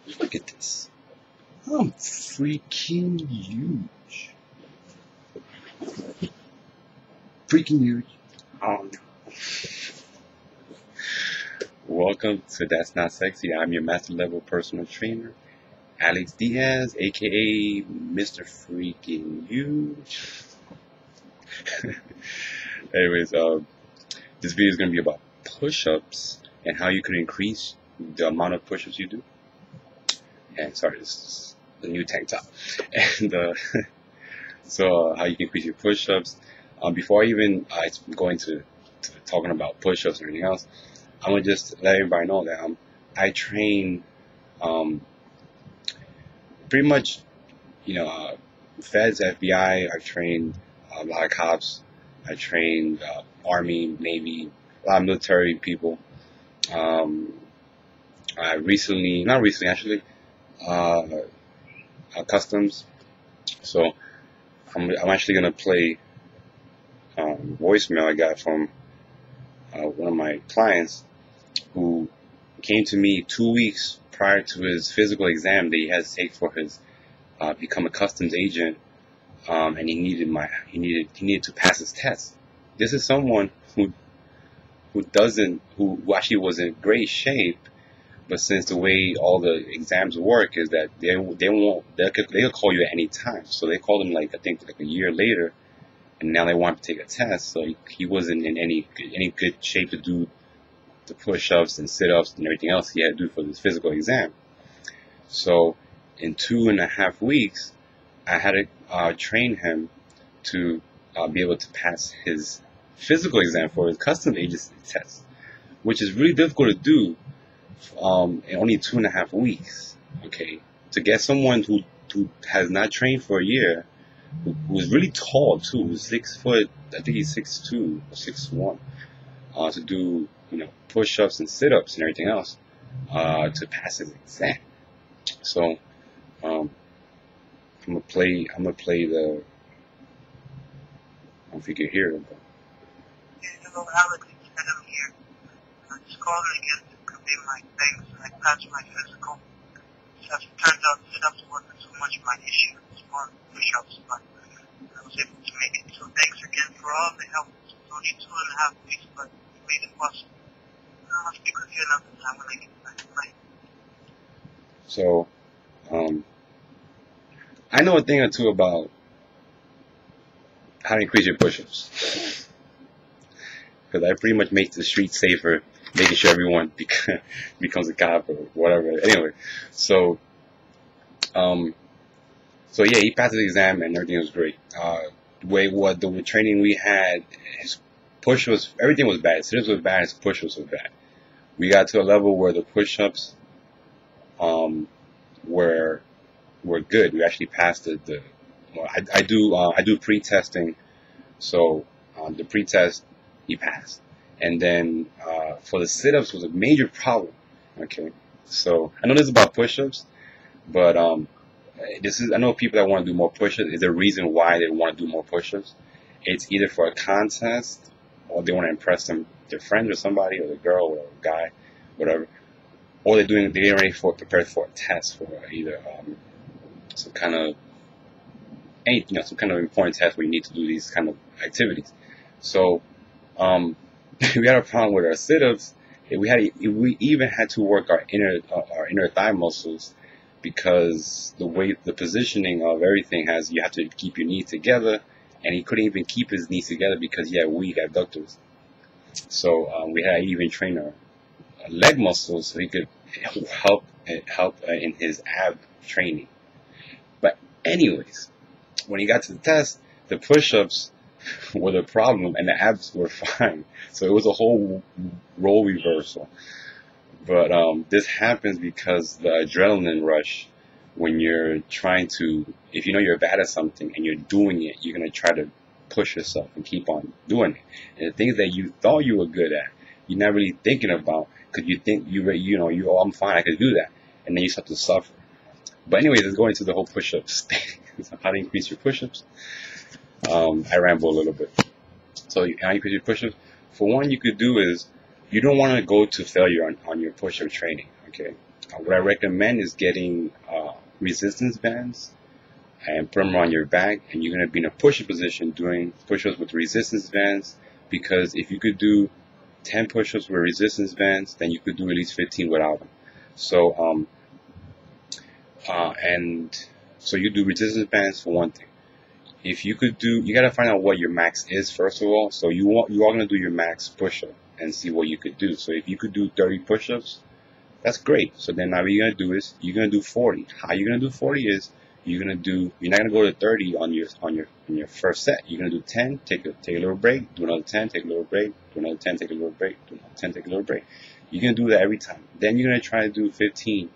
Look at this. I'm freaking huge. Freaking huge. Oh no. Welcome to That's Not Sexy. I'm your master level personal trainer, Alex Diaz, aka Mr. Freaking Huge. Anyways, this video is going to be about push-ups and how you can increase the amount of push-ups you do. And sorry, this is the new tank top. And so how you can increase your push-ups. Before I even go into talking about push-ups or anything else, I'm gonna just let everybody know that I train pretty much, feds, FBI. I've trained a lot of cops. I trained Army, Navy, a lot of military people. I recently, not recently actually, customs. So I'm actually gonna play voicemail I got from one of my clients who came to me 2 weeks prior to his physical exam that he had to take for his become a customs agent, and he needed to pass his test. This is someone who actually was in great shape, but since the way all the exams work is that they'll call you at any time. So they called him like a year later, and now they want to take a test. So he wasn't in any good shape to do the push-ups and sit-ups and everything else he had to do for this physical exam. So in 2.5 weeks, I had to train him to be able to pass his physical exam for his customs agency test, which is really difficult to do in only 2.5 weeks. Okay, to get someone who has not trained for a year, who is really tall too, who's 6 foot, I think he's 6'2" or 6'1", to do push-ups and sit-ups and everything else to pass his exam. So I'm gonna play the. I don't know if you can hear it. But. Hello, Alex. And I'm here. I just called again to complete my things. I passed my physical. So it turns out sit-ups wasn't so much my issue. It's more push-ups, but I was able to make it. So thanks again for all the help. It's only 2.5 weeks, but you made it possible. I'll speak with you another time when I get back. Bye. So, I know a thing or two about how to increase your push-ups, because I pretty much make the street safer, making sure everyone becomes a cop or whatever. Anyway, so yeah, he passed the exam and everything was great. The training we had, his push-ups, everything was bad. Sit-ups was bad, his push-ups was bad. We got to a level where the push-ups were good. We actually passed I do pre-testing, so the pre-test he passed, and then for the sit-ups was a major problem. Okay, so I know this is about push-ups, but I know people that want to do more push-ups. Is a reason why they want to do more push-ups. It's either for a contest, or they want to impress their friend or somebody, or the girl or the guy, whatever, or they're getting ready prepared for a test for either some kind of important test where you need to do these kind of activities. So we had a problem with our sit-ups. We even had to work our inner thigh muscles, because the positioning of everything you have to keep your knees together, and he couldn't even keep his knees together because he had weak abductors. So we had to even train our leg muscles so he could help in his ab training. But anyways, when he got to the test, the push-ups were the problem and the abs were fine. So it was a whole role reversal. But this happens because the adrenaline rush, when you're trying to, if you know you're bad at something and you're doing it, you're going to try to push yourself and keep on doing it. And the things that you thought you were good at, you're not really thinking about, because you think I'm fine, I can do that. And then you start to suffer. But anyways, let's go into the whole push-ups thing. How to increase your push-ups. I ramble a little bit. So how you increase your push-ups? For one, you could do is, you don't want to go to failure on your push-up training, okay? what I recommend is getting resistance bands and put them around your back, and you're going to be in a push-up position doing push-ups with resistance bands, because if you could do 10 push-ups with resistance bands, then you could do at least 15 without them. So and so you do resistance bands for one thing. If you could do, you got to find out what your max is first of all. So you are going to do your max push-up and see what you could do. So if you could do 30 push-ups, that's great. So then now what you're going to do is you're going to do 40. How you're going to do 40 is you're not going to go to 30 on your first set. You're going to do 10, take a little break, do another 10, take a little break, do another 10, take a little break, do another 10, take a little break. You're going to do that every time. Then you're going to try to do 15.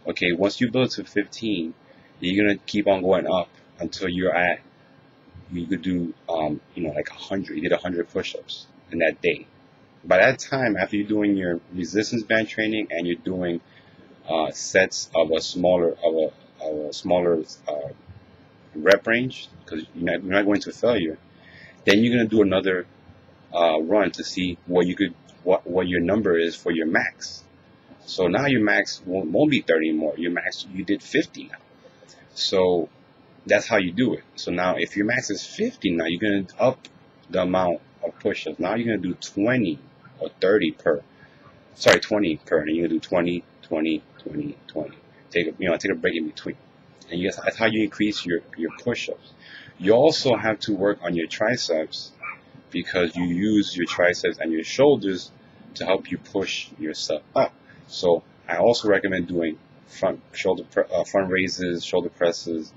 Okay, once you build to 15, you're going to keep on going up until you could do, like 100. You did 100 push-ups in that day. By that time, after you're doing your resistance band training and you're doing sets of a smaller rep range, because you're not going to failure, then you're going to do another run to see what your number is for your max. So now your max won't be 30 anymore. Your max, you did 50 now. So that's how you do it. So now if your max is 50 now, you're going to up the amount of push-ups. Now you're going to do 20 or 30 per. Sorry, 20 per. And you're going to do 20, 20, 20, 20. Take a break in between. And that's how you increase your push-ups. You also have to work on your triceps, because you use your triceps and your shoulders to help you push yourself up. So I also recommend doing front raises, shoulder presses,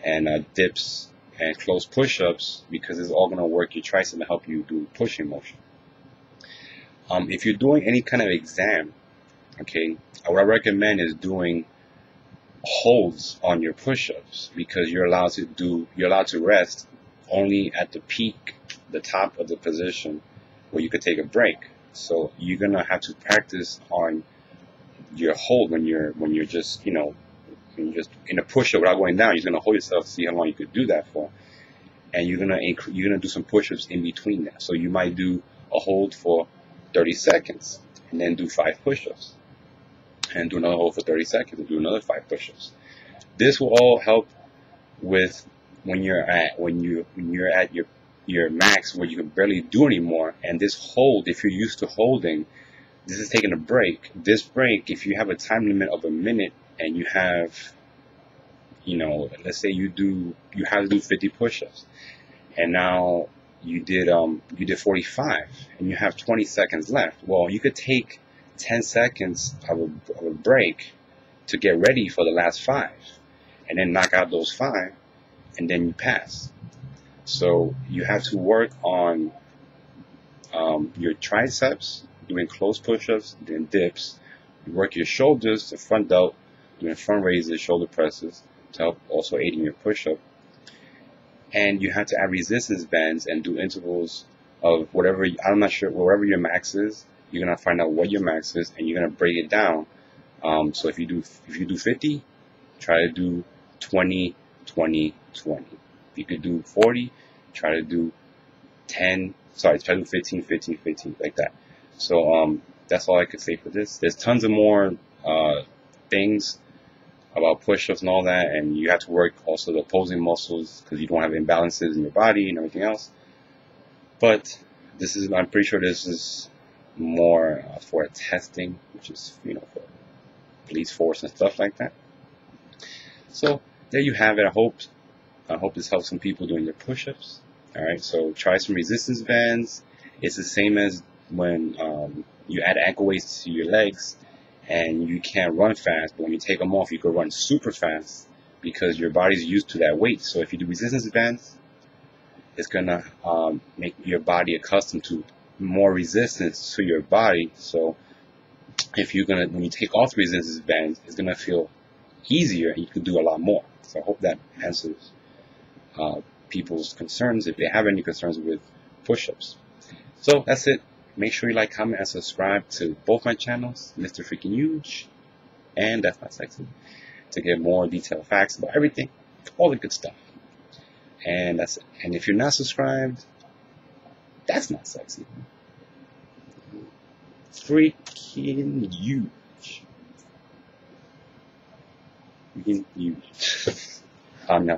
and dips and close push-ups, because it's all going to work your tricep and help you do pushing motion. If you're doing any kind of exam, okay, what I recommend is doing holds on your push-ups, because you're allowed to rest only at the peak, the top of the position, where you could take a break. So you're gonna have to practice on your hold when you're just when you're just in a push-up without going down. You're gonna hold yourself, see how long you could do that for, and you're gonna do some push-ups in between that. So you might do a hold for 30 seconds and then do 5 push-ups, and do another hold for 30 seconds and do another 5 push-ups. This will all help with when you're at your max, where you can barely do anymore. And this hold, if you're used to holding, this is taking a break. This break, if you have a time limit of a minute and you have, let's say you have to do 50 push-ups, and now you did 45 and you have 20 seconds left. Well, you could take 10 seconds of a break to get ready for the last 5, and then knock out those 5, and then you pass. So you have to work on your triceps, doing close push-ups, then dips. You work your shoulders, the front delt, doing front raises, shoulder presses, to help also aid in your push-up. And you have to add resistance bands and do intervals of whatever, I'm not sure, wherever your max is. You're gonna find out what your max is, and you're gonna break it down. So if you do 50, try to do 20, 20, 20. If you could do 40, try to do 15, 15, 15, like that. So that's all I could say for this. There's tons of more things about push-ups and all that, and you have to work also the opposing muscles, because you don't have imbalances in your body and everything else. But I'm pretty sure this is more for testing, which is for police force and stuff like that. So there you have it. I hope this helps some people doing their push-ups. All right, so try some resistance bands. It's the same as when you add ankle weights to your legs and you can't run fast, but when you take them off, you can run super fast because your body's used to that weight. So if you do resistance bands, it's gonna make your body accustomed to more resistance to your body. So when you take off resistance bands, it's gonna feel easier and you can do a lot more. So I hope that answers people's concerns, if they have any concerns with push-ups. So that's it. Make sure you like, comment, and subscribe to both my channels, Mr. Freaking Huge and That's Not Sexy, to get more detailed facts about everything, all the good stuff. And that's it. And if you're not subscribed, that's not sexy. Freaking huge. You. Oh no.